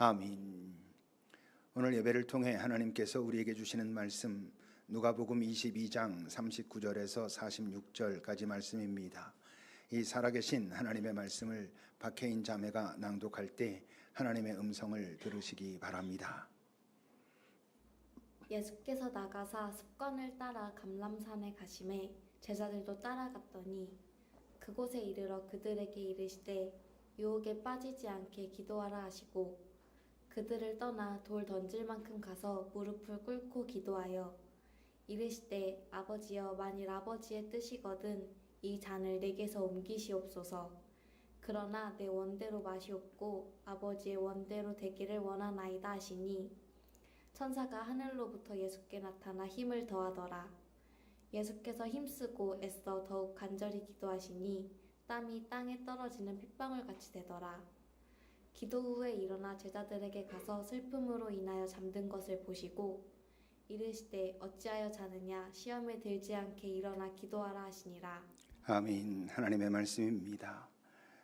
아멘. 오늘 예배를 통해 하나님께서 우리에게 주시는 말씀 누가복음 22장 39절에서 46절까지 말씀입니다. 이 살아계신 하나님의 말씀을 박혜인 자매가 낭독할 때 하나님의 음성을 들으시기 바랍니다. 예수께서 나가사 습관을 따라 감람산에 가시매 제자들도 따라갔더니 그곳에 이르러 그들에게 이르시되 유혹에 빠지지 않게 기도하라 하시고 그들을 떠나 돌 던질 만큼 가서 무릎을 꿇고 기도하여 이르시되 아버지여 만일 아버지의 뜻이거든 이 잔을 내게서 옮기시옵소서. 그러나 내 원대로 마시옵고 아버지의 원대로 되기를 원하나이다 하시니 천사가 하늘로부터 예수께 나타나 힘을 더하더라. 예수께서 힘쓰고 애써 더욱 간절히 기도하시니 땀이 땅에 떨어지는 핏방울 같이 되더라. 기도 후에 일어나 제자들에게 가서 슬픔으로 인하여 잠든 것을 보시고 이르시되 어찌하여 자느냐 시험에 들지 않게 일어나 기도하라 하시니라. 아멘. 하나님의 말씀입니다.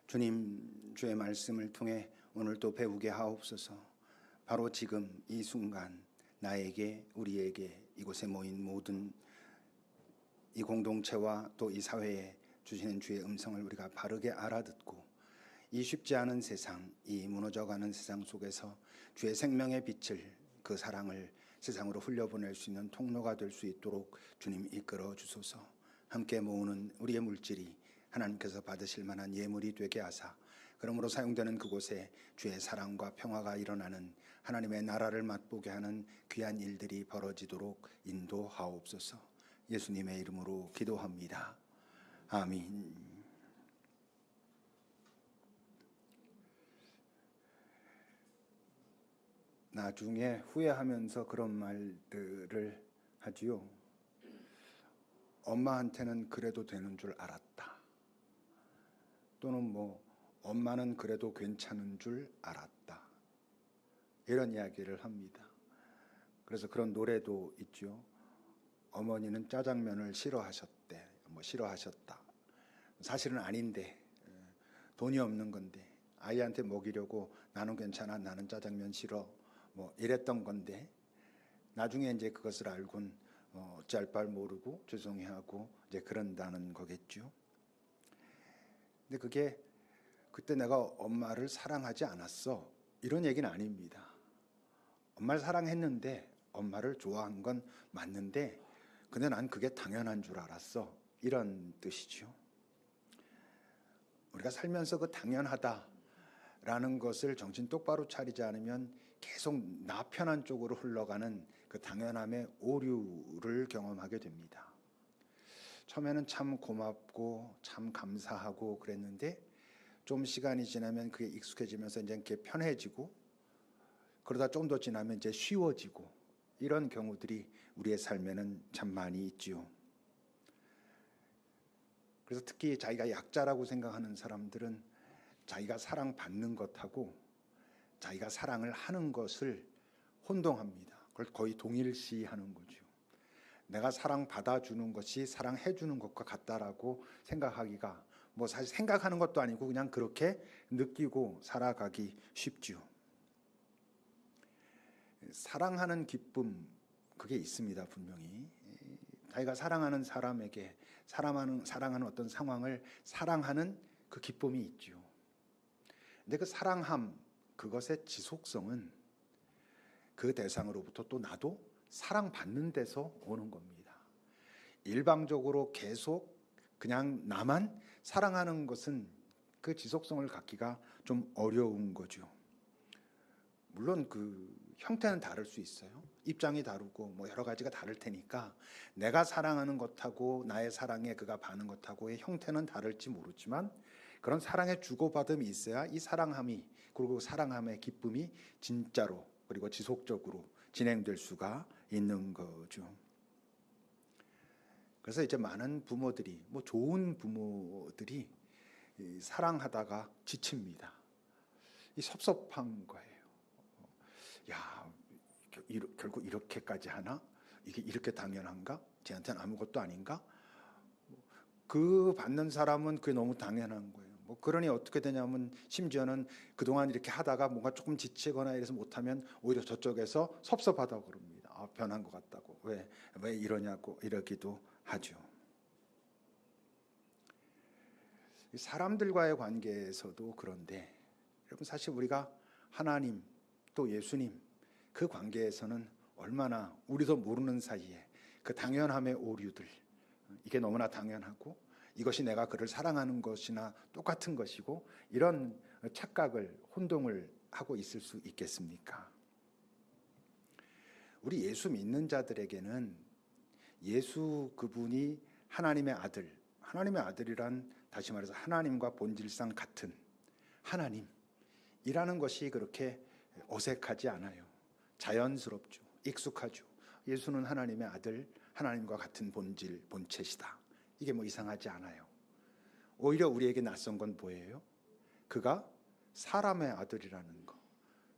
주님, 주의 말씀을 통해 오늘 또 배우게 하옵소서. 바로 지금 이 순간 나에게, 우리에게, 이곳에 모인 모든 이 공동체와 또 이 사회에 주시는 주의 음성을 우리가 바르게 알아듣고 이 쉽지 않은 세상, 이 무너져가는 세상 속에서 주의 생명의 빛을, 그 사랑을 세상으로 흘려보낼 수 있는 통로가 될 수 있도록 주님 이끌어 주소서. 함께 모으는 우리의 물질이 하나님께서 받으실 만한 예물이 되게 하사 그러므로 사용되는 그곳에 주의 사랑과 평화가 일어나는 하나님의 나라를 맛보게 하는 귀한 일들이 벌어지도록 인도하옵소서. 예수님의 이름으로 기도합니다. 아멘. 나중에 후회하면서 그런 말들을 하지요. 엄마한테는 그래도 되는 줄 알았다. 또는 엄마는 그래도 괜찮은 줄 알았다. 이런 이야기를 합니다. 그래서 그런 노래도 있죠. 어머니는 짜장면을 싫어하셨대. 싫어하셨다. 사실은 아닌데, 돈이 없는 건데 아이한테 먹이려고 나는 괜찮아, 나는 짜장면 싫어, 이랬던 건데 나중에 이제 그것을 알곤 어찌할 바를 모르고 죄송해하고 이제 그런다는 거겠죠. 근데 그게 그때 내가 엄마를 사랑하지 않았어 이런 얘기는 아닙니다. 엄마를 사랑했는데 엄마를 좋아한 건 맞는데 근데 난 그게 당연한 줄 알았어 이런 뜻이죠. 우리가 살면서 그 당연하다라는 것을 정신 똑바로 차리지 않으면 계속 나 편한 쪽으로 흘러가는 그 당연함의 오류를 경험하게 됩니다. 처음에는 참 고맙고 참 감사하고 그랬는데 좀 시간이 지나면 그게 익숙해지면서 이제 이렇게 편해지고 그러다 좀 더 지나면 이제 쉬워지고 이런 경우들이 우리의 삶에는 참 많이 있지요. 그래서 특히 자기가 약자라고 생각하는 사람들은 자기가 사랑받는 것하고 자기가 사랑을 하는 것을 혼동합니다. 그걸 거의 동일시하는 거죠. 내가 사랑받아주는 것이 사랑해주는 것과 같다라고 생각하기가 사실 생각하는 것도 아니고 그냥 그렇게 느끼고 살아가기 쉽죠. 사랑하는 기쁨 그게 있습니다. 분명히 자기가 사랑하는 사람에게 사랑하는 어떤 상황을 사랑하는 그 기쁨이 있죠. 근데 그 사랑함 그것의 지속성은 그 대상으로부터 또 나도 사랑받는 데서 오는 겁니다. 일방적으로 계속 그냥 나만 사랑하는 것은 그 지속성을 갖기가 좀 어려운 거죠. 물론 그 형태는 다를 수 있어요. 입장이 다르고 여러 가지가 다를 테니까 내가 사랑하는 것하고 나의 사랑에 그가 받는 것하고의 형태는 다를지 모르지만 그런 사랑의 주고받음이 있어야 이 사랑함이 그리고 사랑함의 기쁨이 진짜로 그리고 지속적으로 진행될 수가 있는 거죠. 그래서 이제 많은 부모들이 좋은 부모들이 사랑하다가 지칩니다. 이 섭섭한 거예요. 야, 결국 이렇게까지 하나? 이게 이렇게 당연한가? 쟤한테는 아무것도 아닌가? 그 받는 사람은 그게 너무 당연한 거예요. 뭐 그러니 어떻게 되냐면 심지어는 그동안 이렇게 하다가 뭔가 조금 지치거나 이래서 못하면 오히려 저쪽에서 섭섭하다고 그럽니다. 변한 것 같다고. 왜 이러냐고 이러기도 하죠. 사람들과의 관계에서도 그런데 여러분 사실 우리가 하나님 또 예수님 그 관계에서는 얼마나 우리도 모르는 사이에 그 당연함의 오류들 이게 너무나 당연하고 이것이 내가 그를 사랑하는 것이나 똑같은 것이고 이런 착각을 혼동을 하고 있을 수 있겠습니까? 우리 예수 믿는 자들에게는 예수 그분이 하나님의 아들이란 다시 말해서 하나님과 본질상 같은 하나님이라는 것이 그렇게 어색하지 않아요. 자연스럽죠. 익숙하죠. 예수는 하나님의 아들, 하나님과 같은 본질, 본체시다. 이게 뭐 이상하지 않아요. 오히려 우리에게 낯선 건 뭐예요? 그가 사람의 아들이라는 것.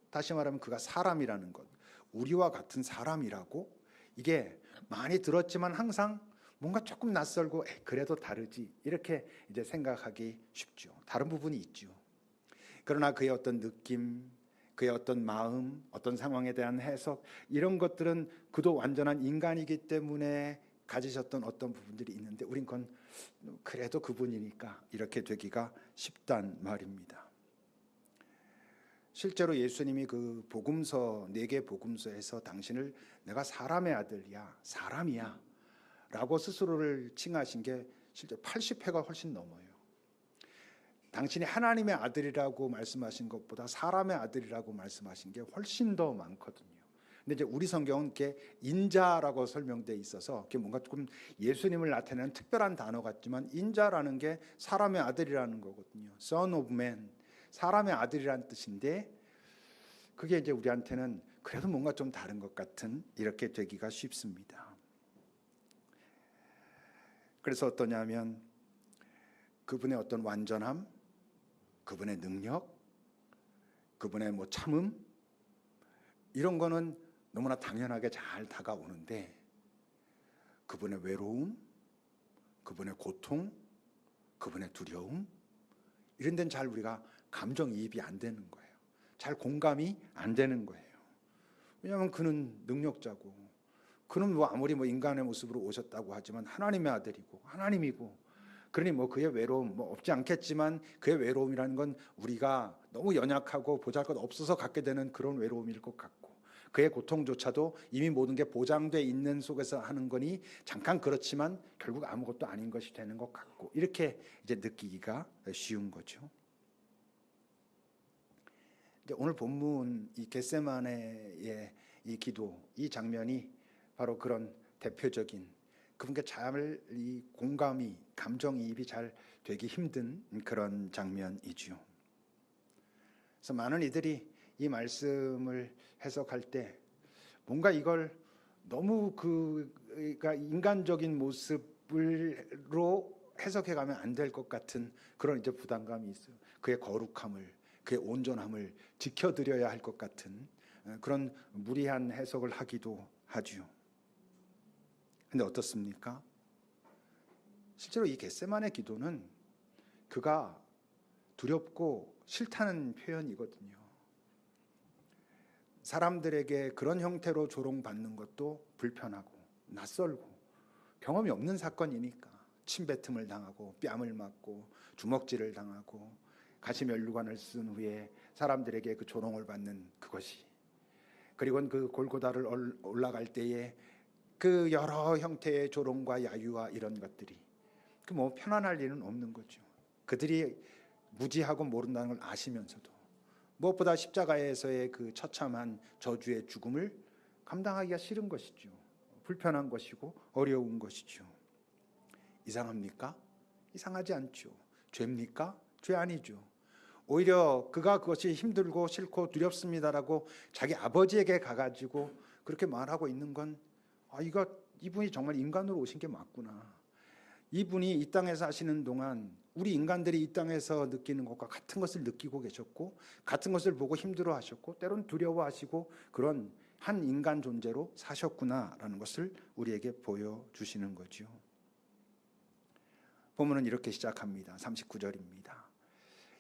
다시 말하면 그가 사람이라는 것. 우리와 같은 사람이라고 이게 많이 들었지만 항상 뭔가 조금 낯설고 그래도 다르지 이렇게 이제 생각하기 쉽죠. 다른 부분이 있죠. 그러나 그의 어떤 느낌, 그의 어떤 마음, 어떤 상황에 대한 해석 이런 것들은 그도 완전한 인간이기 때문에 가지셨던 어떤 부분들이 있는데 우린 그건 그래도 그분이니까 이렇게 되기가 쉽단 말입니다. 실제로 예수님이 그 복음서 4개 복음서에서 당신을 내가 사람의 아들이야, 사람이야 라고 스스로를 칭하신 게 실제 80회가 훨씬 넘어요. 당신이 하나님의 아들이라고 말씀하신 것보다 사람의 아들이라고 말씀하신 게 훨씬 더 많거든요. 근데 이제 우리 성경은 이렇게 인자라고 설명되어 있어서 그게 뭔가 조금 예수님을 나타내는 특별한 단어 같지만 인자라는 게 사람의 아들이라는 거거든요. Son of Man, 사람의 아들이라는 뜻인데 그게 이제 우리한테는 그래도 뭔가 좀 다른 것 같은 이렇게 되기가 쉽습니다. 그래서 어떠냐면 그분의 어떤 완전함, 그분의 능력, 그분의 뭐 참음 이런 거는 너무나 당연하게 잘 다가오는데 그분의 외로움, 그분의 고통, 그분의 두려움 이런 데는 잘 우리가 감정이입이 안 되는 거예요. 잘 공감이 안 되는 거예요. 왜냐하면 그는 능력자고 그는 뭐 아무리 뭐 인간의 모습으로 오셨다고 하지만 하나님의 아들이고 하나님이고 그러니 뭐 그의 외로움 뭐 없지 않겠지만 그의 외로움이라는 건 우리가 너무 연약하고 보잘것 없어서 갖게 되는 그런 외로움일 것 같고 그의 고통조차도 이미 모든 게 보장돼 있는 속에서 하는 거니 잠깐 그렇지만 결국 아무것도 아닌 것이 되는 것 같고 이렇게 이제 느끼기가 쉬운 거죠. 이제 오늘 본문 이 겟세마네의 이 기도 이 장면이 바로 그런 대표적인 그분께 잘 이 공감이 감정이입이 잘 되기 힘든 그런 장면이지요. 그래서 많은 이들이 이 말씀을 해석할 때 뭔가 이걸 너무 그러니까 인간적인 모습으로 해석해 가면 안 될 것 같은 그런 이제 부담감이 있어요. 그의 거룩함을, 그의 온전함을 지켜드려야 할 것 같은 그런 무리한 해석을 하기도 하지요. 근데 어떻습니까? 실제로 이 겟세마네 기도는 그가 두렵고 싫다는 표현이거든요. 사람들에게 그런 형태로 조롱받는 것도 불편하고 낯설고 경험이 없는 사건이니까 침뱉음을 당하고 뺨을 맞고 주먹질을 당하고 가시면류관을 쓴 후에 사람들에게 그 조롱을 받는 그것이 그리고 그 골고다를 올라갈 때에 그 여러 형태의 조롱과 야유와 이런 것들이 그 뭐 편안할 일은 없는 거죠. 그들이 무지하고 모른다는 걸 아시면서도 무엇보다 십자가에서의 그 처참한 저주의 죽음을 감당하기가 싫은 것이죠. 불편한 것이고 어려운 것이죠. 이상합니까? 이상하지 않죠. 죄입니까? 죄 아니죠. 오히려 그가 그것이 힘들고 싫고 두렵습니다라고 자기 아버지에게 가가지고 그렇게 말하고 있는 건 이분이 정말 인간으로 오신 게 맞구나. 이분이 이 땅에 사시는 동안 우리 인간들이 이 땅에서 느끼는 것과 같은 것을 느끼고 계셨고 같은 것을 보고 힘들어하셨고 때론 두려워하시고 그런 한 인간 존재로 사셨구나라는 것을 우리에게 보여주시는 거죠. 본문은 이렇게 시작합니다. 39절입니다.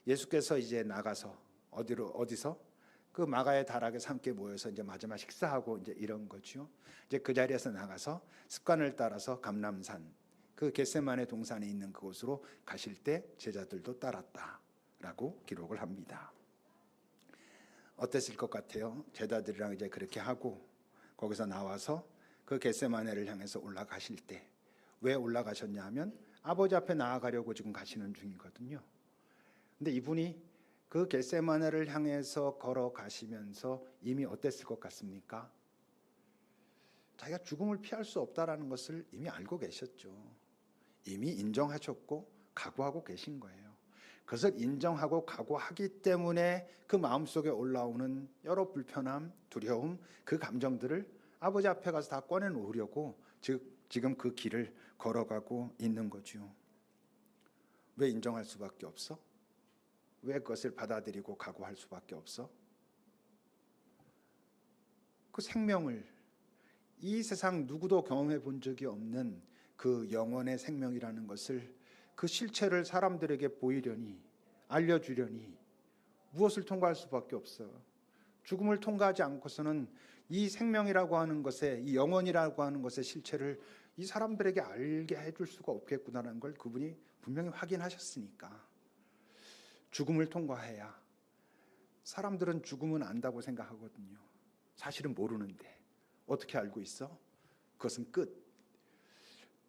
예수께서 이제 나가서 어디서 그 마가의 다락에서 함께 모여서 이제 마지막 식사하고 이제 이런 거죠. 이제 그 자리에서 나가서 습관을 따라서 감람산 그 겟세마네 동산에 있는 그곳으로 가실 때 제자들도 따랐다라고 기록을 합니다. 어땠을 것 같아요? 제자들이랑 이제 그렇게 하고 거기서 나와서 그 겟세마네를 향해서 올라가실 때 왜 올라가셨냐 하면 아버지 앞에 나아가려고 지금 가시는 중이거든요. 근데 이분이 그 겟세마네를 향해서 걸어가시면서 이미 어땠을 것 같습니까? 자기가 죽음을 피할 수 없다라는 것을 이미 알고 계셨죠. 이미 인정하셨고 각오하고 계신 거예요. 그것을 인정하고 각오하기 때문에 그 마음속에 올라오는 여러 불편함, 두려움, 그 감정들을 아버지 앞에 가서 다 꺼내놓으려고 지금 그 길을 걸어가고 있는 거죠. 왜 인정할 수밖에 없어? 왜 그것을 받아들이고 각오할 수밖에 없어? 그 생명을 이 세상 누구도 경험해 본 적이 없는 그 영원의 생명이라는 것을 그 실체를 사람들에게 보이려니 알려주려니 무엇을 통과할 수밖에 없어요. 죽음을 통과하지 않고서는 이 생명이라고 하는 것에 이 영원이라고 하는 것의 실체를 이 사람들에게 알게 해줄 수가 없겠구나라는 걸 그분이 분명히 확인하셨으니까 죽음을 통과해야. 사람들은 죽음은 안다고 생각하거든요. 사실은 모르는데 어떻게 알고 있어? 그것은 끝.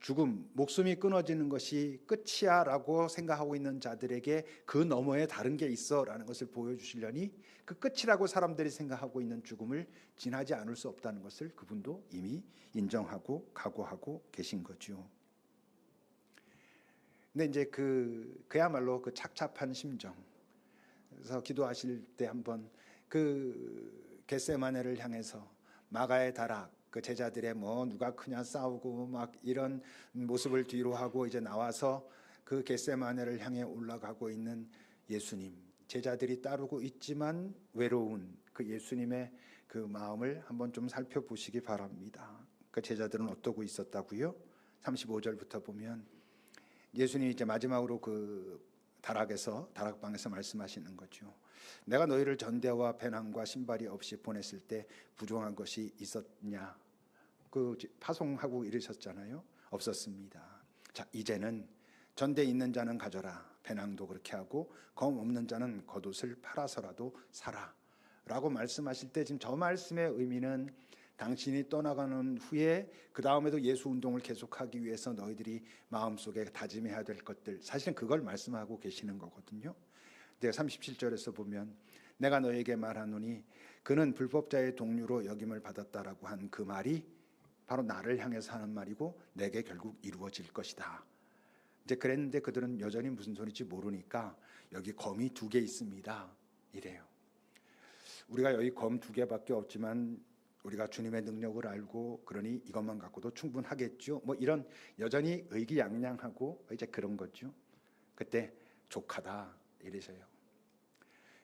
죽음, 목숨이 끊어지는 것이 끝이야 라고 생각하고 있는 자들에게 그 너머에 다른 게 있어 라는 것을 보여주시려니 그 끝이라고 사람들이 생각하고 있는 죽음을 지나지 않을 수 없다는 것을 그분도 이미 인정하고 각오하고 계신 거죠. 근데 이제 그야말로 그 착잡한 심정. 그래서 기도하실 때 한번 그 겟세마네를 향해서 마가의 다락 그 제자들의 뭐 누가 크냐 싸우고 막 이런 모습을 뒤로 하고 이제 나와서 그 겟세마네를 향해 올라가고 있는 예수님, 제자들이 따르고 있지만 외로운 그 예수님의 그 마음을 한번 좀 살펴보시기 바랍니다. 그 제자들은 어떠고 있었다고요? 35절부터 보면 예수님이 이제 마지막으로 그 다락방에서 말씀하시는 거죠. 내가 너희를 전대와 배낭과 신발이 없이 보냈을 때 부족한 것이 있었냐? 그 파송하고 이르셨잖아요. 없었습니다. 자, 이제는 전대 있는 자는 가져라. 배낭도 그렇게 하고 검 없는 자는 겉옷을 팔아서라도 사라. 라고 말씀하실 때 지금 저 말씀의 의미는 당신이 떠나가는 후에 그 다음에도 예수 운동을 계속하기 위해서 너희들이 마음속에 다짐해야 될 것들, 사실은 그걸 말씀하고 계시는 거거든요. 37절에서 보면 내가 너에게 말하노니 그는 불법자의 동류로 여김을 받았다라고 한 그 말이 바로 나를 향해서 하는 말이고 내게 결국 이루어질 것이다. 이제 그랬는데 그들은 여전히 무슨 소리인지 모르니까 여기 검이 2개 있습니다 이래요. 우리가 여기 검 2개밖에 없지만 우리가 주님의 능력을 알고 그러니 이것만 갖고도 충분하겠죠. 뭐 이런 여전히 의기양양하고 이제 그런 거죠. 그때 족하다 이러셔요.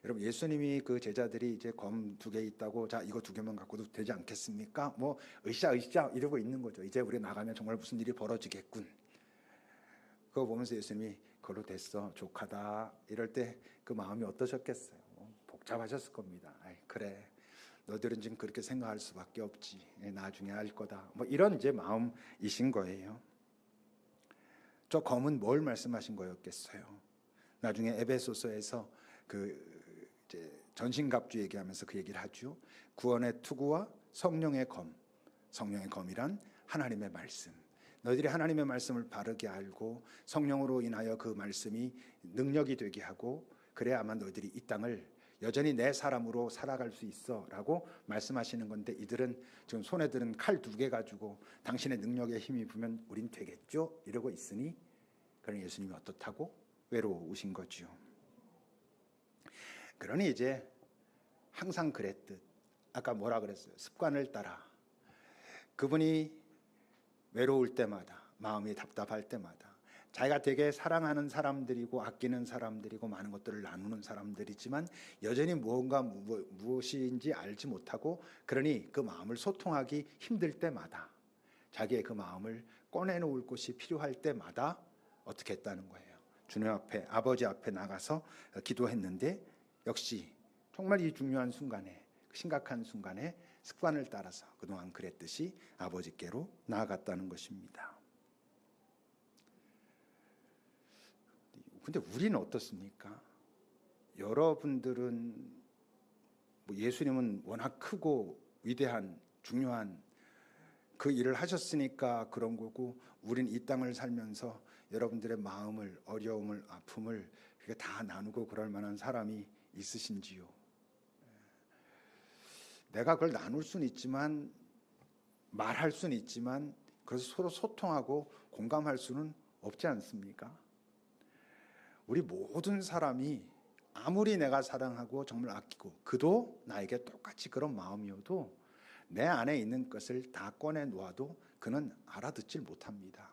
여러분 예수님이 그 제자들이 이제 검 2개 있다고 자 이거 2개만 갖고도 되지 않겠습니까? 뭐 으쌰 이러고 있는 거죠. 이제 우리 나가면 정말 무슨 일이 벌어지겠군. 그거 보면서 예수님이 그걸로 됐어 족하다 이럴 때 그 마음이 어떠셨겠어요? 복잡하셨을 겁니다. 아이, 그래. 너들은 지금 그렇게 생각할 수밖에 없지. 나중에 알 거다. 뭐 이런 이제 마음이신 거예요. 저 검은 뭘 말씀하신 거였겠어요? 나중에 에베소서에서 그 이제 전신갑주 얘기하면서 그 얘기를 하죠. 구원의 투구와 성령의 검. 성령의 검이란 하나님의 말씀. 너희들이 하나님의 말씀을 바르게 알고 성령으로 인하여 그 말씀이 능력이 되게 하고 그래야 아마 너희들이 이 땅을 여전히 내 사람으로 살아갈 수 있어 라고 말씀하시는 건데 이들은 지금 손에 드는 칼 2개 가지고 당신의 능력에 힘이 부면 우린 되겠죠? 이러고 있으니 그런 예수님이 어떻다고? 외로우신 거죠. 그러니 이제 항상 그랬듯 아까 뭐라 그랬어요? 습관을 따라 그분이 외로울 때마다 마음이 답답할 때마다 자기가 되게 사랑하는 사람들이고 아끼는 사람들이고 많은 것들을 나누는 사람들이지만 여전히 무엇인지 알지 못하고 그러니 그 마음을 소통하기 힘들 때마다 자기의 그 마음을 꺼내놓을 곳이 필요할 때마다 어떻게 했다는 거예요. 주님 앞에, 아버지 앞에 나가서 기도했는데 역시 정말 이 중요한 순간에, 심각한 순간에 습관을 따라서 그동안 그랬듯이 아버지께로 나아갔다는 것입니다. 근데 우리는 어떻습니까? 여러분들은 예수님은 워낙 크고 위대한 중요한 그 일을 하셨으니까 그런 거고, 우린 이 땅을 살면서 여러분들의 마음을, 어려움을, 아픔을 다 나누고 그럴 만한 사람이 있으신지요? 내가 그걸 나눌 수는 있지만, 말할 수는 있지만, 그래서 서로 소통하고 공감할 수는 없지 않습니까? 우리 모든 사람이 아무리 내가 사랑하고 정말 아끼고 그도 나에게 똑같이 그런 마음이어도 내 안에 있는 것을 다 꺼내 놓아도 그는 알아듣질 못합니다.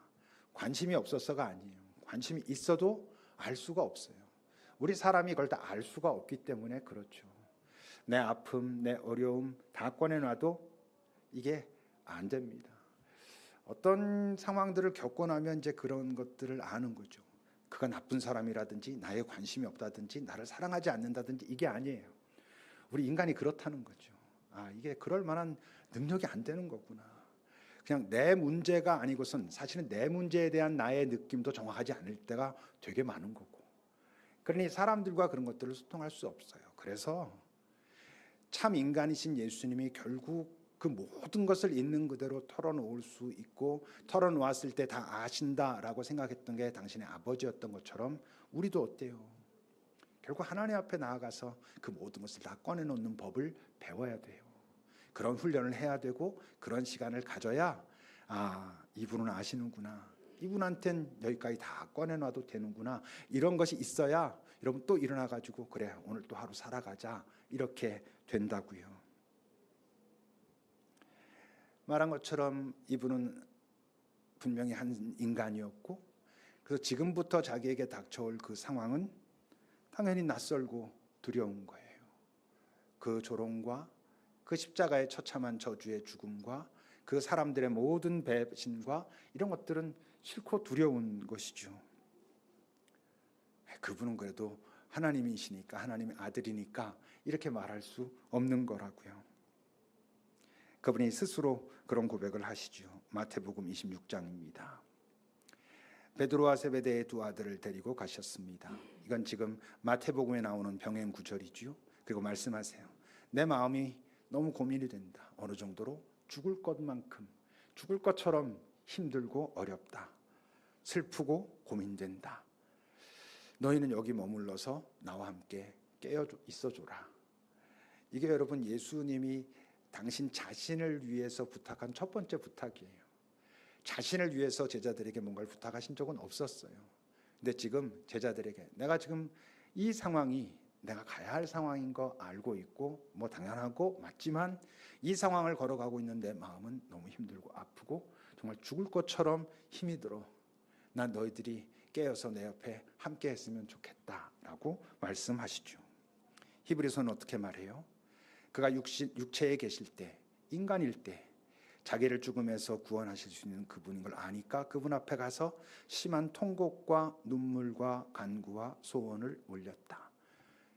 관심이 없어서가 아니에요. 관심이 있어도 알 수가 없어요. 우리 사람이 그걸 다 알 수가 없기 때문에 그렇죠. 내 아픔, 내 어려움 다 꺼내 놔도 이게 안 됩니다. 어떤 상황들을 겪고 나면 이제 그런 것들을 아는 거죠. 그가 나쁜 사람이라든지 나에 관심이 없다든지 나를 사랑하지 않는다든지 이게 아니에요. 우리 인간이 그렇다는 거죠. 이게 그럴 만한 능력이 안 되는 거구나. 그냥 내 문제가 아니고선 사실은 내 문제에 대한 나의 느낌도 정확하지 않을 때가 되게 많은 거고, 그러니 사람들과 그런 것들을 소통할 수 없어요. 그래서 참 인간이신 예수님이 결국 그 모든 것을 있는 그대로 털어놓을 수 있고, 털어놓았을 때 다 아신다라고 생각했던 게 당신의 아버지였던 것처럼 우리도 어때요? 결국 하나님 앞에 나아가서 그 모든 것을 다 꺼내놓는 법을 배워야 돼요. 그런 훈련을 해야 되고 그런 시간을 가져야 이분은 아시는구나, 이분한텐 여기까지 다 꺼내놔도 되는구나, 이런 것이 있어야 여러분 또 일어나가지고 그래 오늘 또 하루 살아가자 이렇게 된다고요. 말한 것처럼 이분은 분명히 한 인간이었고, 그래서 지금부터 자기에게 닥쳐올 그 상황은 당연히 낯설고 두려운 거예요. 그 조롱과 그 십자가의 처참한 저주의 죽음과 그 사람들의 모든 배신과 이런 것들은 싫고 두려운 것이죠. 그분은 그래도 하나님이시니까, 하나님의 아들이니까 이렇게 말할 수 없는 거라고요. 그분이 스스로 그런 고백을 하시죠. 마태복음 26장입니다. 베드로와 세베대의 두 아들을 데리고 가셨습니다. 이건 지금 마태복음에 나오는 병행 구절이지요. 그리고 말씀하세요. 내 마음이 너무 고민이 된다. 어느 정도로 죽을 것만큼, 죽을 것처럼 힘들고 어렵다. 슬프고 고민된다. 너희는 여기 머물러서 나와 함께 깨어 있어줘라. 이게 여러분 예수님이 당신 자신을 위해서 부탁한 첫 번째 부탁이에요. 자신을 위해서 제자들에게 뭔가를 부탁하신 적은 없었어요. 근데 지금 제자들에게 내가 지금 이 상황이 내가 가야 할 상황인 거 알고 있고 뭐 당연하고 맞지만 이 상황을 걸어가고 있는 내 마음은 너무 힘들고 아프고 정말 죽을 것처럼 힘이 들어. 난 너희들이 깨어서 내 옆에 함께 했으면 좋겠다라고 말씀하시죠. 히브리서는 어떻게 말해요? 그가 육체에 계실 때, 인간일 때 자기를 죽음에서 구원하실 수 있는 그분인 걸 아니까 그분 앞에 가서 심한 통곡과 눈물과 간구와 소원을 올렸다.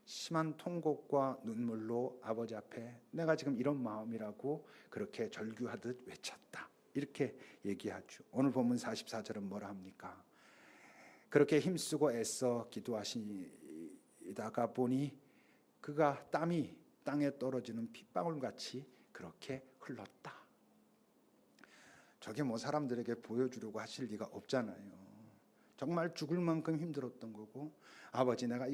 심한 통곡과 눈물로 아버지 앞에 내가 지금 이런 마음이라고 그렇게 절규하듯 외쳤다. 이렇게 얘기하죠. 오늘 본문 44절은 뭐라 합니까? 그렇게 힘쓰고 애써 기도하시다가 보니 그가 땀이 땅에 떨어지는 핏방울같이 그렇게 흘렀다. 저게 뭐 사람들에게 보여주려고 하실 리가 없잖아요. 정말 죽을 만큼 힘들었던 거고, 아버지 내가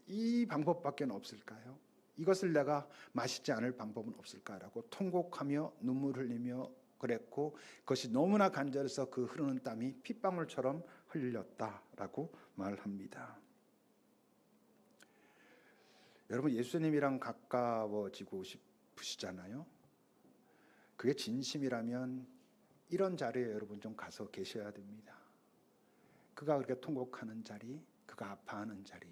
이 방법밖에 없을까요? 이것을 내가 마시지 않을 방법은 없을까라고 통곡하며 눈물 흘리며 그랬고, 그것이 너무나 간절해서 그 흐르는 땀이 핏방울처럼 흘렸다라고 말합니다. 여러분 예수님이랑 가까워지고 싶으시잖아요. 그게 진심이라면 이런 자리에 여러분 좀 가서 계셔야 됩니다. 그가 그렇게 통곡하는 자리, 그가 아파하는 자리,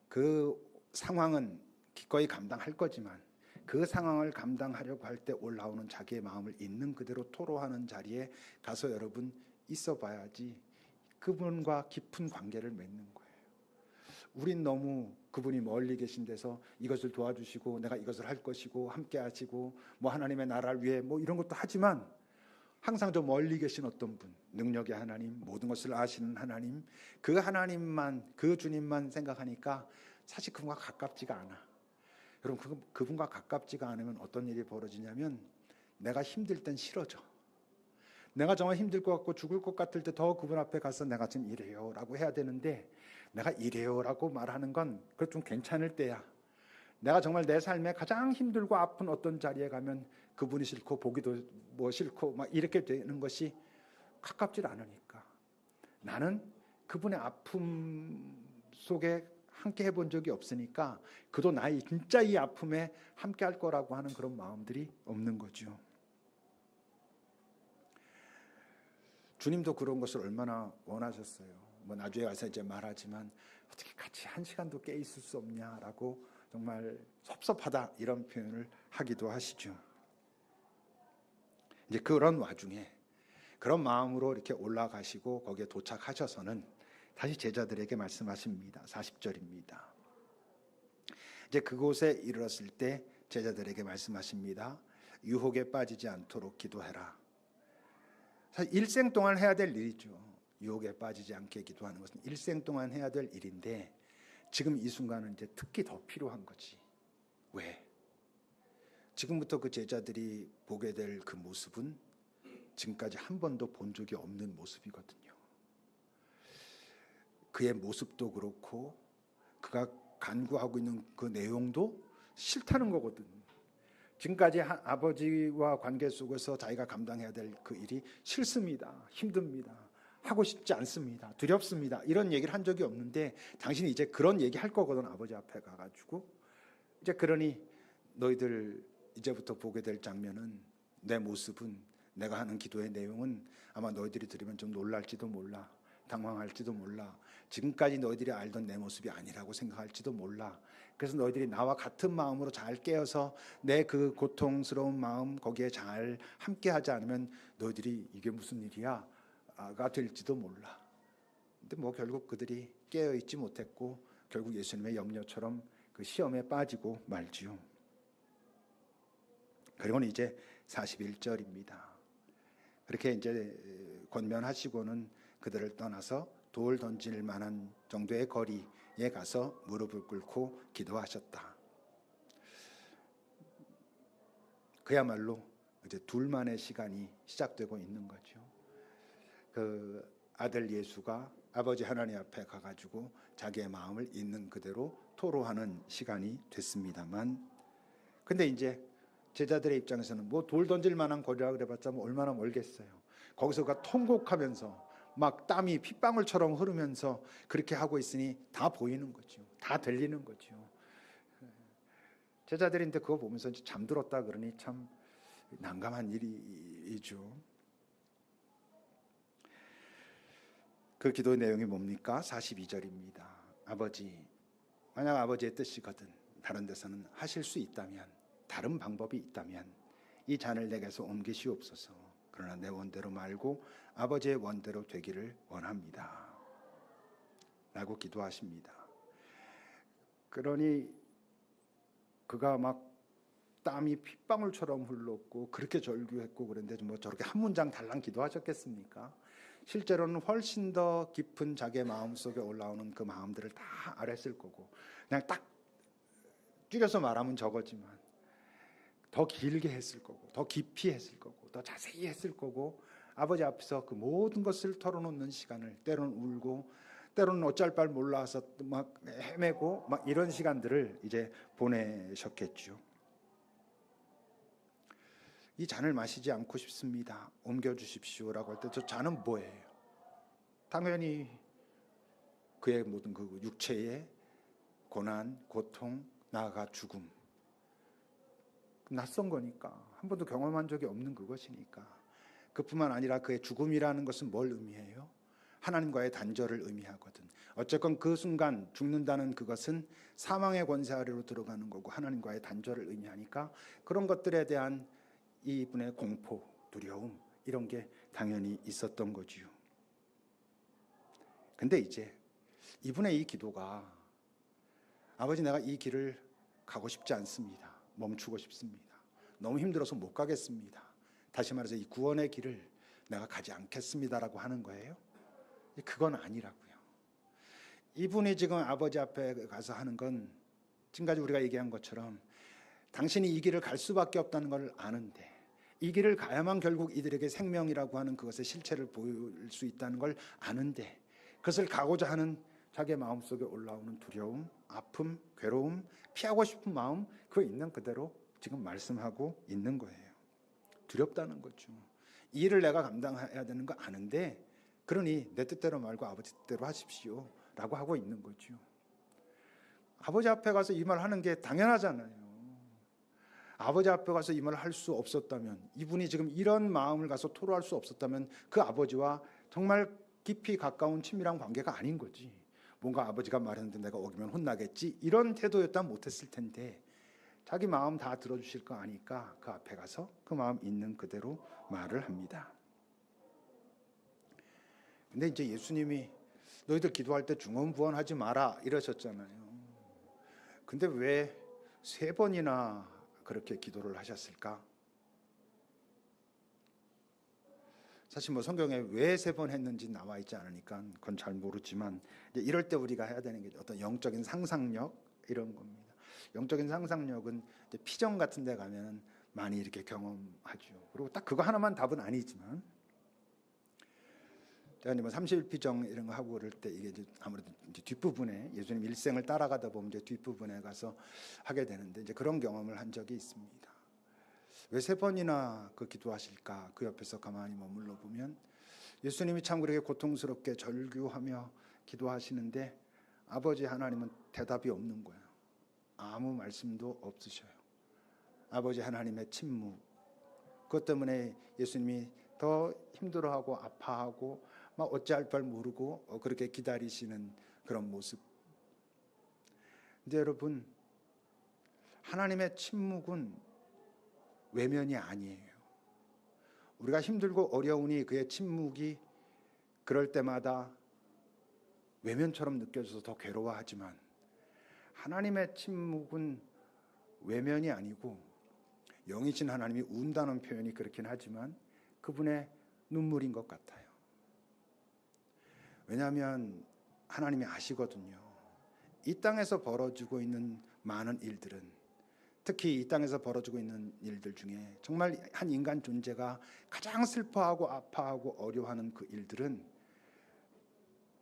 그 상황은 기꺼이 감당할 거지만 그 상황을 감당하려고 할 때 올라오는 자기의 마음을 있는 그대로 토로하는 자리에 가서 여러분 있어 봐야지 그분과 깊은 관계를 맺는 거예요. 우린 너무 그분이 멀리 계신 데서 이것을 도와주시고 내가 이것을 할 것이고 함께 하시고 뭐 하나님의 나라를 위해 뭐 이런 것도 하지만 항상 저 멀리 계신 어떤 분, 능력의 하나님, 모든 것을 아시는 하나님, 그 하나님만, 그 주님만 생각하니까 사실 그분과 가깝지가 않아. 여러분, 그분과 가깝지가 않으면 어떤 일이 벌어지냐면 내가 힘들 땐 싫어져. 내가 정말 힘들 것 같고 죽을 것 같을 때 더 그분 앞에 가서 내가 지금 이래요 라고 해야 되는데, 내가 이래요 라고 말하는 건 그것 좀 괜찮을 때야. 내가 정말 내 삶에 가장 힘들고 아픈 어떤 자리에 가면 그분이 싫고 보기도 뭐 싫고 막 이렇게 되는 것이 가깝질 않으니까. 나는 그분의 아픔 속에 함께 해본 적이 없으니까 그도 나의 진짜 이 아픔에 함께 할 거라고 하는 그런 마음들이 없는 거죠. 주님도 그런 것을 얼마나 원하셨어요. 뭐 나중에 와서 이제 말하지만 어떻게 같이 한 시간도 깨 있을 수 없냐라고 정말 섭섭하다 이런 표현을 하기도 하시죠. 이제 그런 와중에 그런 마음으로 이렇게 올라가시고 거기에 도착하셔서는 다시 제자들에게 말씀하십니다. 40절입니다. 이제 그곳에 이르렀을 때 제자들에게 말씀하십니다. 유혹에 빠지지 않도록 기도해라. 사실 일생 동안 해야 될 일이죠. 유혹에 빠지지 않게 기도하는 것은 일생 동안 해야 될 일인데 지금 이 순간은 이제 특히 더 필요한 거지. 왜? 지금부터 그 제자들이 보게 될 그 모습은 지금까지 한 번도 본 적이 없는 모습이거든요. 그의 모습도 그렇고 그가 간구하고 있는 그 내용도 싫다는 거거든. 지금까지 아버지와 관계 속에서 자기가 감당해야 될 그 일이 싫습니다. 힘듭니다. 하고 싶지 않습니다. 두렵습니다. 이런 얘기를 한 적이 없는데 당신이 이제 그런 얘기 할 거거든. 아버지 앞에 가가지고 이제 그러니 너희들 이제부터 보게 될 장면은 내 모습은 내가 하는 기도의 내용은 아마 너희들이 들으면 좀 놀랄지도 몰라. 당황할지도 몰라. 지금까지 너희들이 알던 내 모습이 아니라고 생각할지도 몰라. 그래서 너희들이 나와 같은 마음으로 잘 깨어서 내 그 고통스러운 마음 거기에 잘 함께하지 않으면 너희들이 이게 무슨 일이야가 될지도 몰라. 근데 뭐 결국 그들이 깨어있지 못했고 결국 예수님의 염려처럼 그 시험에 빠지고 말지요. 그리고는 이제 41절입니다. 그렇게 이제 권면하시고는 그들을 떠나서 돌 던질 만한 정도의 거리에 가서 무릎을 꿇고 기도하셨다. 그야말로 이제 둘만의 시간이 시작되고 있는 거죠. 그 아들 예수가 아버지 하나님 앞에 가가지고 자기의 마음을 있는 그대로 토로하는 시간이 됐습니다만, 근데 이제 제자들의 입장에서는 뭐 돌 던질 만한 거리라 그래봤자 뭐 얼마나 멀겠어요. 거기서가 통곡하면서 막 땀이 핏방울처럼 흐르면서 그렇게 하고 있으니 다 보이는 거죠. 다 들리는 거죠. 제자들인데 그거 보면서 잠들었다 그러니 참 난감한 일이죠. 그 기도의 내용이 뭡니까? 42절입니다. 아버지, 만약 아버지의 뜻이거든 다른 데서는 하실 수 있다면, 다른 방법이 있다면 이 잔을 내게서 옮기시옵소서. 그러나 내 원대로 말고 아버지의 원대로 되기를 원합니다. 라고 기도하십니다. 그러니 그가 막 땀이 핏방울처럼 흘렀고 그렇게 절규했고 그런데 뭐 저렇게 한 문장 달랑 기도하셨겠습니까? 실제로는 훨씬 더 깊은 자기의 마음속에 올라오는 그 마음들을 다 알았을 거고, 그냥 딱 줄여서 말하면 저거지만 더 길게 했을 거고 더 깊이 했을 거고 더 자세히 했을 거고, 아버지 앞에서 그 모든 것을 털어놓는 시간을, 때로는 울고 때로는 어쩔 바를 몰라서 막 헤매고 막 이런 시간들을 이제 보내셨겠죠. 이 잔을 마시지 않고 싶습니다. 옮겨주십시오라고 할 때 저 잔은 뭐예요? 당연히 그의 모든 그 육체의 고난, 고통, 나아가 죽음, 낯선 거니까, 한 번도 경험한 적이 없는 그것이니까. 그뿐만 아니라 그의 죽음이라는 것은 뭘 의미해요? 하나님과의 단절을 의미하거든. 어쨌건 그 순간 죽는다는 그것은 사망의 권세 아래로 들어가는 거고 하나님과의 단절을 의미하니까 그런 것들에 대한 이분의 공포, 두려움 이런 게 당연히 있었던 거지요. 근데 이제 이분의 이 기도가 아버지 내가 이 길을 가고 싶지 않습니다. 멈추고 싶습니다. 너무 힘들어서 못 가겠습니다. 다시 말해서 이 구원의 길을 내가 가지 않겠습니다라고 하는 거예요. 그건 아니라고요. 이분이 지금 아버지 앞에 가서 하는 건 지금까지 우리가 얘기한 것처럼 당신이 이 길을 갈 수밖에 없다는 걸 아는데 이 길을 가야만 결국 이들에게 생명이라고 하는 그것의 실체를 보일 수 있다는 걸 아는데 그것을 가고자 하는 자기의 마음속에 올라오는 두려움, 아픔, 괴로움, 피하고 싶은 마음 그거 있는 그대로 지금 말씀하고 있는 거예요. 두렵다는 거죠. 이 일을 내가 감당해야 되는 거 아는데 그러니 내 뜻대로 말고 아버지 뜻대로 하십시오 라고 하고 있는 거죠. 아버지 앞에 가서 이 말 하는 게 당연하잖아요. 아버지 앞에 가서 이 말을 할 수 없었다면 이분이 지금 이런 마음을 가서 토로할 수 없었다면 그 아버지와 정말 깊이 가까운 친밀한 관계가 아닌 거지. 뭔가 아버지가 말했는데 내가 어기면 혼나겠지 이런 태도였다면 못했을 텐데 자기 마음 다 들어주실 거 아니까 그 앞에 가서 그 마음 있는 그대로 말을 합니다. 근데 이제 예수님이 너희들 기도할 때 중언부언하지 마라 이러셨잖아요. 근데 왜 3번이나 그렇게 기도를 하셨을까? 사실 뭐 성경에 왜 3번 했는지 나와 있지 않으니까 그건 잘 모르지만 이제 이럴 때 우리가 해야 되는 게 어떤 영적인 상상력 이런 겁니다. 영적인 상상력은 이제 피정 같은 데 가면 많이 이렇게 경험하죠. 그리고 딱 그거 하나만 답은 아니지만 제가 뭐 30일피정 이런 거 하고 그럴 때 이게 이제 아무래도 이제 뒷부분에 예수님 일생을 따라가다 보면 이제 뒷부분에 가서 하게 되는데 이제 그런 경험을 한 적이 있습니다. 왜 3번이나 그 기도하실까? 그 옆에서 가만히 머물러 보면 예수님이 참 그렇게 고통스럽게 절규하며 기도하시는데 아버지 하나님은 대답이 없는 거예요. 아무 말씀도 없으셔요. 아버지 하나님의 침묵. 그것 때문에 예수님이 더 힘들어하고 아파하고 막 어찌할 줄 모르고 그렇게 기다리시는 그런 모습. 근데 여러분 하나님의 침묵은 외면이 아니에요. 우리가 힘들고 어려우니 그의 침묵이 그럴 때마다 외면처럼 느껴져서 더 괴로워하지만 하나님의 침묵은 외면이 아니고 영이신 하나님이 운다는 표현이 그렇긴 하지만 그분의 눈물인 것 같아요. 왜냐하면 하나님이 아시거든요. 이 땅에서 벌어지고 있는 많은 일들은 특히 이 땅에서 벌어지고 있는 일들 중에 정말 한 인간 존재가 가장 슬퍼하고 아파하고 어려워하는 그 일들은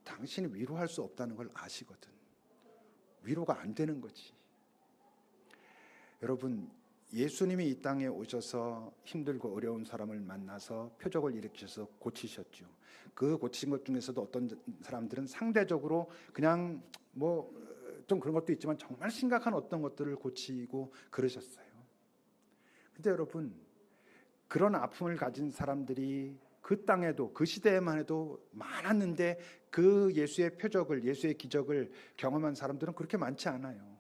당신이 위로할 수 없다는 걸 아시거든. 위로가 안 되는 거지. 여러분 예수님이 이 땅에 오셔서 힘들고 어려운 사람을 만나서 표적을 일으키셔서 고치셨죠. 그 고치신 것 중에서도 어떤 사람들은 상대적으로 그냥 뭐 좀 그런 것도 있지만 정말 심각한 어떤 것들을 고치고 그러셨어요. 근데 여러분 그런 아픔을 가진 사람들이 그 땅에도 그 시대에만 해도 많았는데 그 예수의 표적을 예수의 기적을 경험한 사람들은 그렇게 많지 않아요.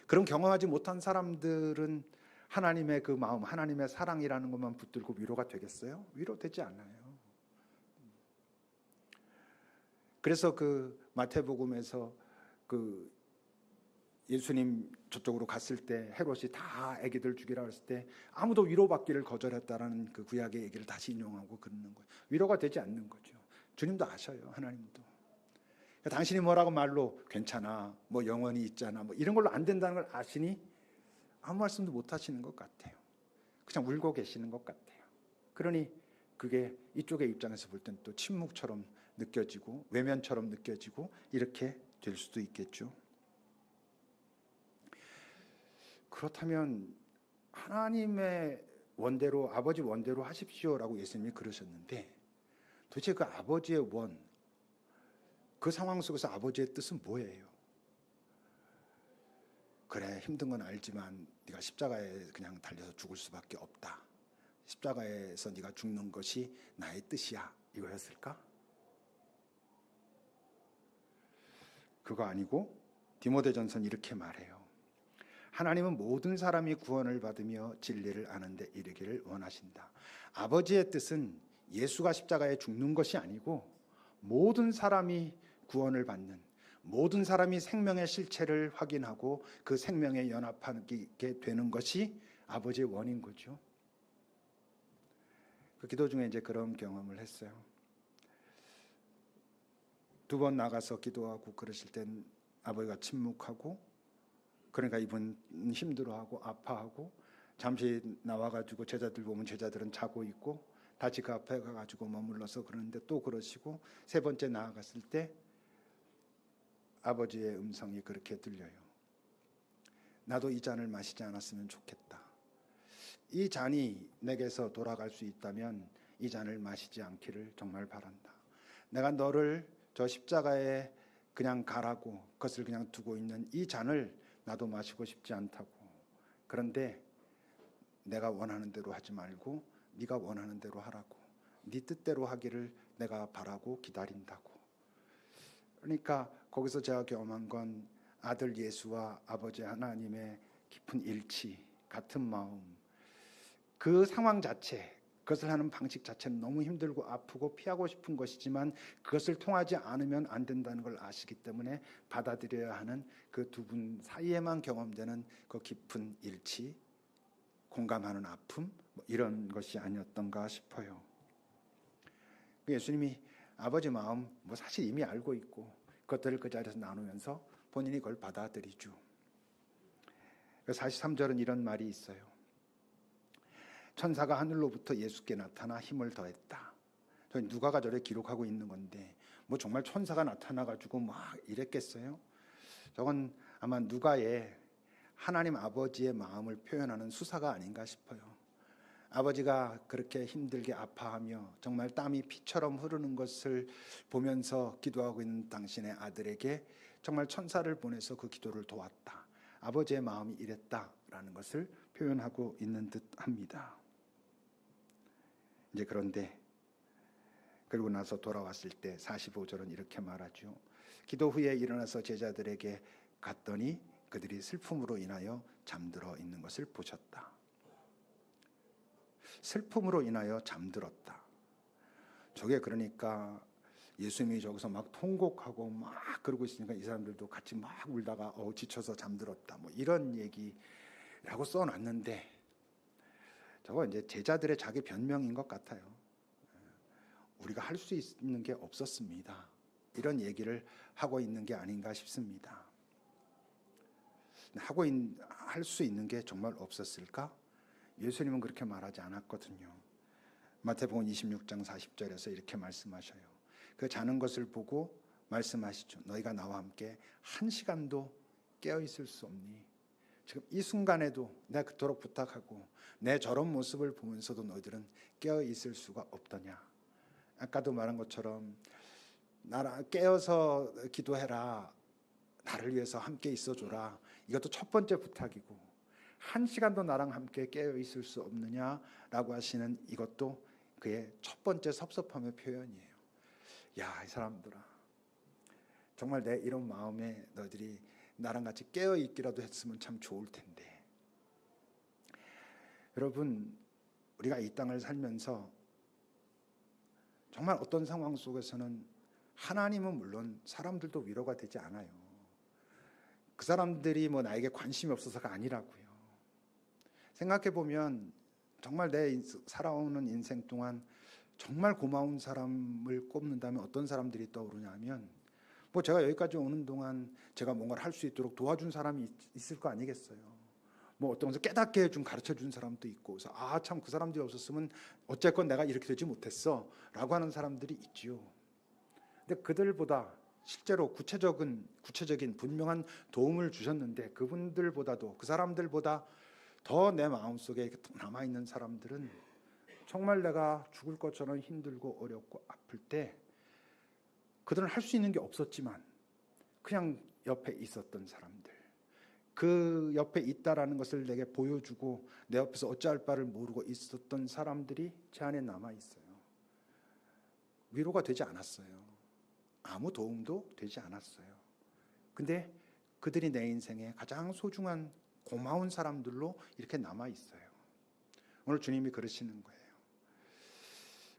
그런 경험하지 못한 사람들은 하나님의 그 마음, 하나님의 사랑이라는 것만 붙들고 위로가 되겠어요? 위로되지 않아요. 그래서 그 마태복음에서 그 예수님 저쪽으로 갔을 때 헤롯이 다 아기들 죽이라 했을 때 아무도 위로받기를 거절했다라는 그 구약의 얘기를 다시 인용하고 그러는 거예요. 위로가 되지 않는 거죠. 주님도 아셔요. 하나님도. 당신이 뭐라고 말로 괜찮아, 뭐 영원히 있잖아, 뭐 이런 걸로 안 된다는 걸 아시니 아무 말씀도 못 하시는 것 같아요. 그냥 울고 계시는 것 같아요. 그러니 그게 이쪽의 입장에서 볼 땐 또 침묵처럼 느껴지고 외면처럼 느껴지고 이렇게 될 수도 있겠죠. 그렇다면 하나님의 원대로 아버지 원대로 하십시오라고 예수님이 그러셨는데 도대체 그 아버지의 원, 그 상황 속에서 아버지의 뜻은 뭐예요? 그래 힘든 건 알지만 네가 십자가에 그냥 달려서 죽을 수밖에 없다. 십자가에서 네가 죽는 것이 나의 뜻이야. 이거였을까? 그거 아니고 디모데전서는 이렇게 말해요. 하나님은 모든 사람이 구원을 받으며 진리를 아는 데 이르기를 원하신다. 아버지의 뜻은 예수가 십자가에 죽는 것이 아니고 모든 사람이 구원을 받는, 모든 사람이 생명의 실체를 확인하고 그 생명에 연합하게 되는 것이 아버지의 원인 거죠. 그 기도 중에 이제 그런 경험을 했어요. 2번 나가서 기도하고 그러실 땐 아버지가 침묵하고, 그러니까 이분 힘들어하고 아파하고, 잠시 나와가지고 제자들 보면 제자들은 자고 있고 다시 그 앞에 가가지고 머물러서 그러는데 또 그러시고, 3번째 나아갔을 때 아버지의 음성이 그렇게 들려요. 나도 이 잔을 마시지 않았으면 좋겠다. 이 잔이 내게서 돌아갈 수 있다면 이 잔을 마시지 않기를 정말 바란다. 내가 너를 저 십자가에 그냥 가라고 그것을 그냥 두고 있는 이 잔을 나도 마시고 싶지 않다고. 그런데 내가 원하는 대로 하지 말고 네가 원하는 대로 하라고. 네 뜻대로 하기를 내가 바라고 기다린다고. 그러니까 거기서 제가 경험한 건 아들 예수와 아버지 하나님의 깊은 일치, 같은 마음. 그 상황 자체, 그것을 하는 방식 자체는 너무 힘들고 아프고 피하고 싶은 것이지만 그것을 통하지 않으면 안 된다는 걸 아시기 때문에 받아들여야 하는 그 2분 사이에만 경험되는 그 깊은 일치, 공감하는 아픔, 이런 것이 아니었던가 싶어요. 예수님이 아버지 마음 사실 이미 알고 있고 그것들을 그 자리에서 나누면서 본인이 그걸 받아들이죠. 43절은 이런 말이 있어요. 천사가 하늘로부터 예수께 나타나 힘을 더했다. 저희 누가가 저래 기록하고 있는 건데 정말 천사가 나타나가지고 막 이랬겠어요? 저건 아마 누가의 하나님 아버지의 마음을 표현하는 수사가 아닌가 싶어요. 아버지가 그렇게 힘들게 아파하며 정말 땀이 피처럼 흐르는 것을 보면서 기도하고 있는 당신의 아들에게 정말 천사를 보내서 그 기도를 도왔다. 아버지의 마음이 이랬다라는 것을 표현하고 있는 듯합니다. 이제 그런데 그리고 나서 돌아왔을 때 45절은 이렇게 말하죠. 기도 후에 일어나서 제자들에게 갔더니 그들이 슬픔으로 인하여 잠들어 있는 것을 보셨다. 슬픔으로 인하여 잠들었다. 저게 그러니까 예수님이 저기서 막 통곡하고 막 그러고 있으니까 이 사람들도 같이 막 울다가 지쳐서 잠들었다. 이런 얘기라고 써놨는데 저거 이제 제자들의 자기 변명인 것 같아요. 우리가 할 수 있는 게 없었습니다. 이런 얘기를 하고 있는 게 아닌가 싶습니다. 할 수 있는 게 정말 없었을까? 예수님은 그렇게 말하지 않았거든요. 마태복음 26장 40절에서 이렇게 말씀하셔요. 그 자는 것을 보고 말씀하시죠. 너희가 나와 함께 1시간도 깨어 있을 수 없니? 지금 이 순간에도 내가 그토록 부탁하고 내 저런 모습을 보면서도 너희들은 깨어 있을 수가 없더냐? 아까도 말한 것처럼 깨어서 기도해라. 나를 위해서 함께 있어줘라. 이것도 첫 번째 부탁이고 1시간도 나랑 함께 깨어 있을 수 없느냐라고 하시는 이것도 그의 첫 번째 섭섭함의 표현이에요. 야, 이 사람들아, 정말 내 이런 마음에 너희들이 나랑 같이 깨어 있기라도 했으면 참 좋을 텐데. 여러분, 우리가 이 땅을 살면서 정말 어떤 상황 속에서는 하나님은 물론 사람들도 위로가 되지 않아요. 그 사람들이 나에게 관심이 없어서가 아니라고요. 생각해 보면 정말 내 살아오는 인생 동안 정말 고마운 사람을 꼽는다면 어떤 사람들이 떠오르냐면 제가 여기까지 오는 동안 제가 뭔가를 할 수 있도록 도와준 사람이 있을 거 아니겠어요. 어떤 것을 깨닫게 해준, 가르쳐준 사람도 있고, 그래서 참 그 사람들이 없었으면 어쨌건 내가 이렇게 되지 못했어 라고 하는 사람들이 있지요. 근데 그들보다 실제로 구체적인 분명한 도움을 주셨는데 그분들보다도, 그 사람들보다 더 내 마음속에 남아있는 사람들은 정말 내가 죽을 것처럼 힘들고 어렵고 아플 때 그들은 할 수 있는 게 없었지만 그냥 옆에 있었던 사람들, 그 옆에 있다라는 것을 내게 보여주고 내 옆에서 어찌할 바를 모르고 있었던 사람들이 제 안에 남아있어요. 위로가 되지 않았어요. 아무 도움도 되지 않았어요. 근데 그들이 내 인생에 가장 소중한 고마운 사람들로 이렇게 남아있어요. 오늘 주님이 그러시는 거예요.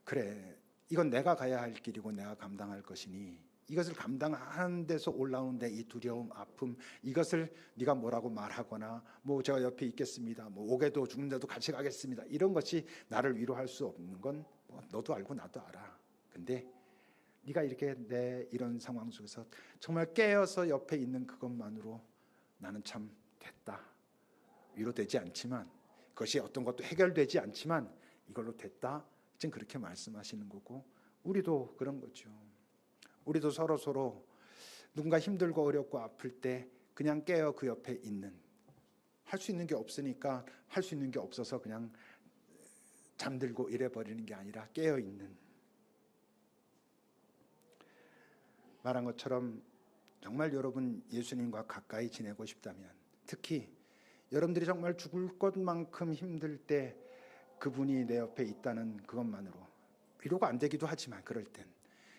그래, 이건 내가 가야 할 길이고 내가 감당할 것이니 이것을 감당하는 데서 올라오는데 이 두려움, 아픔, 이것을 네가 뭐라고 말하거나 뭐 제가 옆에 있겠습니다, 뭐 오게도 죽는데도 같이 가겠습니다, 이런 것이 나를 위로할 수 없는 건 뭐 너도 알고 나도 알아. 근데 네가 이렇게 내 이런 상황 속에서 정말 깨어서 옆에 있는 그것만으로 나는 참 됐다. 위로되지 않지만, 그것이 어떤 것도 해결되지 않지만 이걸로 됐다. 지금 그렇게 말씀하시는 거고, 우리도 그런 거죠. 우리도 서로 누군가 힘들고 어렵고 아플 때 그냥 깨어 그 옆에 있는, 할 수 있는 게 없으니까 할 수 있는 게 없어서 그냥 잠들고 이래버리는 게 아니라 깨어 있는, 말한 것처럼 정말 여러분 예수님과 가까이 지내고 싶다면, 특히 여러분들이 정말 죽을 것만큼 힘들 때 그분이 내 옆에 있다는 그것만으로 위로가 안 되기도 하지만, 그럴 땐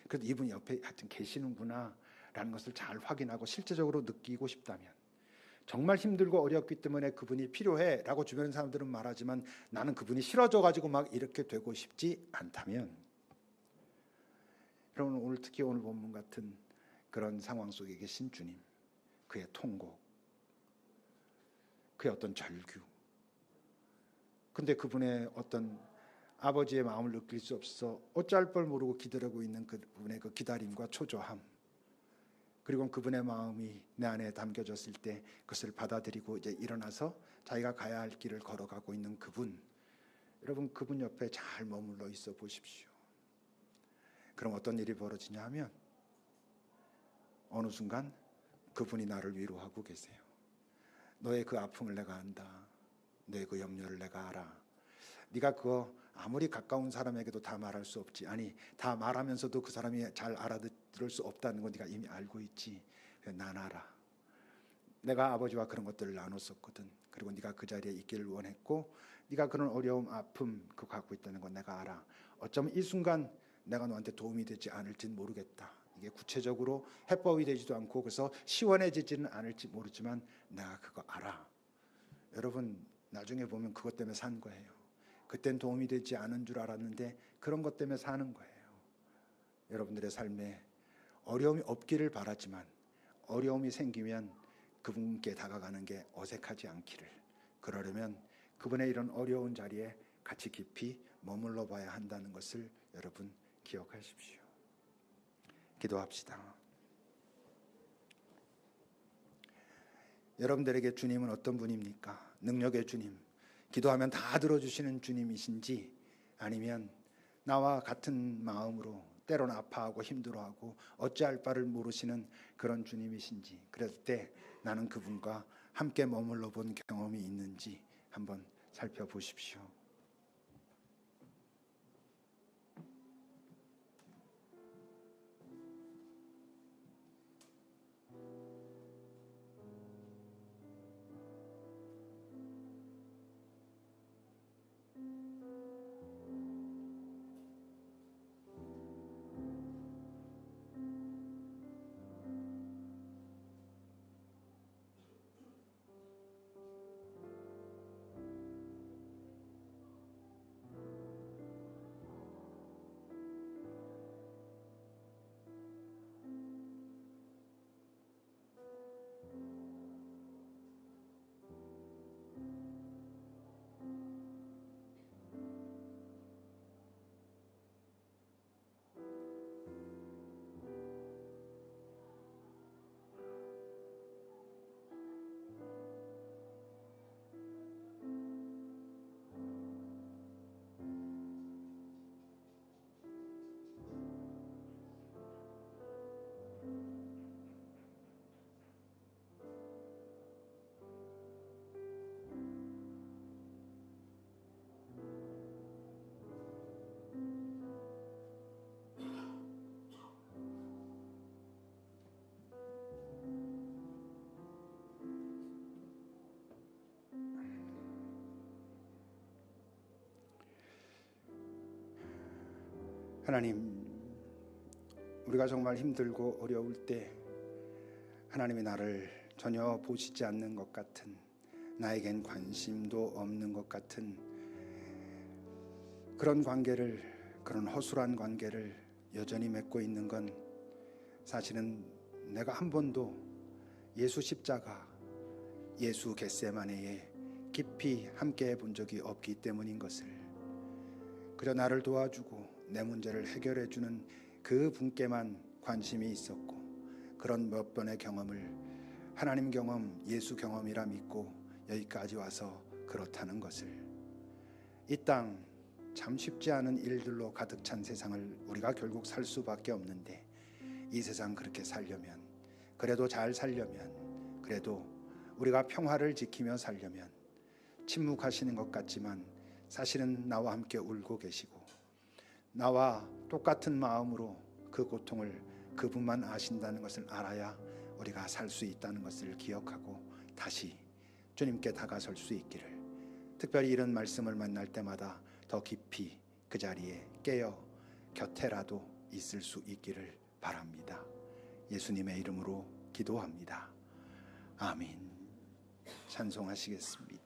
그래도 이분이 옆에 하여튼 계시는구나 라는 것을 잘 확인하고 실제적으로 느끼고 싶다면, 정말 힘들고 어렵기 때문에 그분이 필요해 라고 주변 사람들은 말하지만 나는 그분이 싫어져 가지고 막 이렇게 되고 싶지 않다면, 여러분 오늘 특히 오늘 본문 같은 그런 상황 속에 계신 주님, 그의 통곡, 그의 어떤 절규, 근데 그분의 어떤 아버지의 마음을 느낄 수 없어 어찌할 걸 모르고 기다리고 있는 그분의 그 기다림과 초조함, 그리고 그분의 마음이 내 안에 담겨졌을 때 그것을 받아들이고 이제 일어나서 자기가 가야 할 길을 걸어가고 있는 그분, 여러분 그분 옆에 잘 머물러 있어 보십시오. 그럼 어떤 일이 벌어지냐 하면, 어느 순간 그분이 나를 위로하고 계세요. 너의 그 아픔을 내가 안다. 너의 그 염려를 내가 알아. 네가 그거 아무리 가까운 사람에게도 다 말할 수 없지. 아니, 다 말하면서도 그 사람이 잘 알아들을 수 없다는 건 네가 이미 알고 있지. 난 알아. 내가 아버지와 그런 것들을 나눴었거든. 그리고 네가 그 자리에 있기를 원했고, 네가 그런 어려움, 아픔 그거 갖고 있다는 건 내가 알아. 어쩌면 이 순간 내가 너한테 도움이 되지 않을지는 모르겠다. 이게 구체적으로 해법이 되지도 않고 그래서 시원해지지는 않을지 모르지만 내가 그거 알아. 여러분 나중에 보면 그것 때문에 산 거예요. 그땐 도움이 되지 않은 줄 알았는데 그런 것 때문에 사는 거예요. 여러분들의 삶에 어려움이 없기를 바라지만, 어려움이 생기면 그분께 다가가는 게 어색하지 않기를, 그러려면 그분의 이런 어려운 자리에 같이 깊이 머물러 봐야 한다는 것을 여러분 기억하십시오. 기도합시다. 여러분들에게 주님은 어떤 분입니까? 능력의 주님, 기도하면 다 들어주시는 주님이신지, 아니면 나와 같은 마음으로 때로는 아파하고 힘들어하고 어찌할 바를 모르시는 그런 주님이신지, 그럴 때 나는 그분과 함께 머물러 본 경험이 있는지 한번 살펴보십시오. 하나님, 우리가 정말 힘들고 어려울 때 하나님이 나를 전혀 보시지 않는 것 같은, 나에겐 관심도 없는 것 같은 그런 관계를 그런 허술한 관계를 여전히 맺고 있는 건 사실은 내가 한 번도 예수 십자가, 예수 겟세마네에 깊이 함께 본 적이 없기 때문인 것을, 그저 나를 도와주고 내 문제를 해결해 주는 그 분께만 관심이 있었고, 그런 몇 번의 경험을 하나님 경험, 예수 경험이라 믿고 여기까지 와서 그렇다는 것을, 이 땅 참 쉽지 않은 일들로 가득 찬 세상을 우리가 결국 살 수밖에 없는데, 이 세상 그렇게 살려면, 그래도 잘 살려면, 그래도 우리가 평화를 지키며 살려면 침묵하시는 것 같지만 사실은 나와 함께 울고 계시고, 나와 똑같은 마음으로 그 고통을 그분만 아신다는 것을 알아야 우리가 살 수 있다는 것을 기억하고 다시 주님께 다가설 수 있기를, 특별히 이런 말씀을 만날 때마다 더 깊이 그 자리에 깨어 곁에라도 있을 수 있기를 바랍니다. 예수님의 이름으로 기도합니다. 아멘. 찬송하시겠습니다.